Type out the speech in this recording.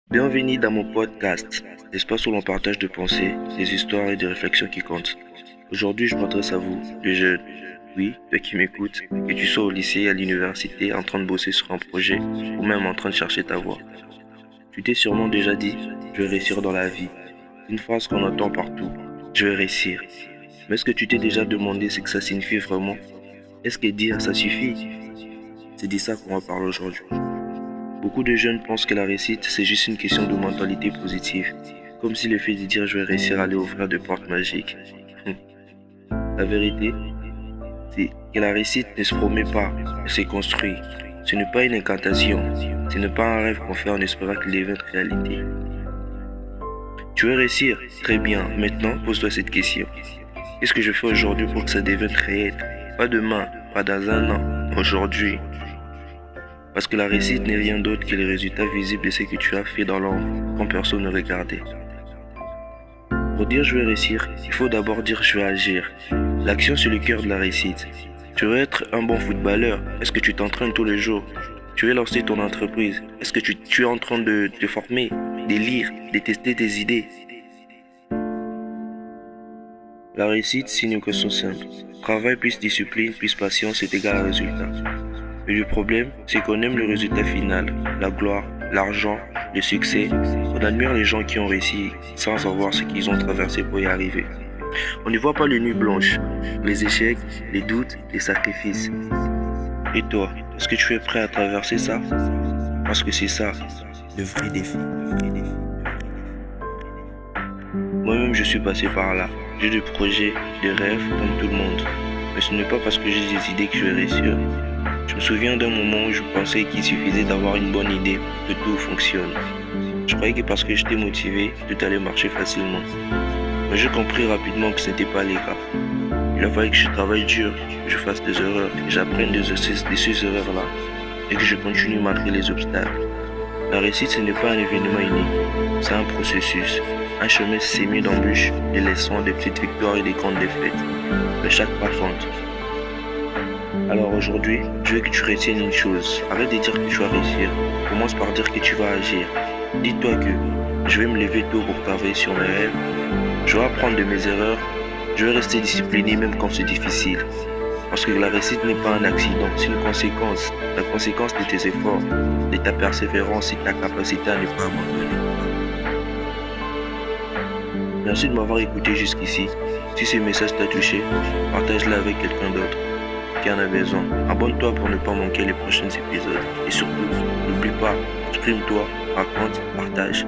Bienvenue dans mon podcast, l'espace où l'on partage des pensées, des histoires et des réflexions qui comptent. Aujourd'hui, je m'adresse à vous, les jeunes. Oui, toi qui m'écoutes, que tu sois au lycée, à l'université, en train de bosser sur un projet, ou même en train de chercher ta voie. Tu t'es sûrement déjà dit, je vais réussir dans la vie. Une phrase qu'on entend partout, je vais réussir. Mais est-ce que tu t'es déjà demandé ce que ça signifie vraiment? Est-ce que dire ça suffit? C'est de ça qu'on va parler aujourd'hui. Beaucoup de jeunes pensent que la réussite, c'est juste une question de mentalité positive, comme si le fait de dire je vais réussir à aller ouvrir des portes magiques. La vérité, c'est que la réussite ne se promet pas, elle se construit. Ce n'est pas une incantation, ce n'est pas un rêve qu'on fait en espérant qu'il devienne réalité. Tu veux réussir? Très bien, maintenant pose-toi cette question. Qu'est-ce que je fais aujourd'hui pour que ça devienne réel? Pas demain, pas dans un an, aujourd'hui. Parce que la réussite n'est rien d'autre que le résultat visible de ce que tu as fait dans l'ombre, quand personne ne regardait. Pour dire je vais réussir, il faut d'abord dire je vais agir. L'action c'est le cœur de la réussite. Tu veux être un bon footballeur, est-ce que tu t'entraînes tous les jours? Tu veux lancer ton entreprise, est-ce que tu es en train de te former, de lire, de tester tes idées? La réussite signe une question simple. Travail plus discipline plus patience est égal à résultat. Mais le problème, c'est qu'on aime le résultat final, la gloire, l'argent, le succès. On admire les gens qui ont réussi sans savoir ce qu'ils ont traversé pour y arriver. On ne voit pas les nuits blanches, les échecs, les doutes, les sacrifices. Et toi, est-ce que tu es prêt à traverser ça? Parce que c'est ça, le vrai défi. Moi-même, je suis passé par là. J'ai des projets, des rêves, comme tout le monde. Mais ce n'est pas parce que j'ai des idées que je vais réussir. Je me souviens d'un moment où je pensais qu'il suffisait d'avoir une bonne idée pour que tout fonctionne. Je croyais que parce que j'étais motivé, tout allait marcher facilement. Mais j'ai compris rapidement que ce n'était pas le cas. Il a fallu que je travaille dur, que je fasse des erreurs, que j'apprenne de ces erreurs-là et que je continue malgré les obstacles. La réussite, ce n'est pas un événement unique, c'est un processus, un chemin semé d'embûches, des leçons, des petites victoires et des grandes défaites. Mais chaque pas compte. Alors aujourd'hui, je veux que tu retiennes une chose. Arrête de dire que tu vas réussir. Commence par dire que tu vas agir. Dis-toi que je vais me lever tôt pour travailler sur mes rêves. Je vais apprendre de mes erreurs. Je vais rester discipliné même quand c'est difficile. Parce que la réussite n'est pas un accident, c'est une conséquence. La conséquence de tes efforts, de ta persévérance et de ta capacité à ne pas abandonner. Merci de m'avoir écouté jusqu'ici. Si ce message t'a touché, partage-le avec quelqu'un d'autre qui en a besoin. Abonne-toi pour ne pas manquer les prochains épisodes. Et surtout, n'oublie pas, exprime-toi, raconte, partage.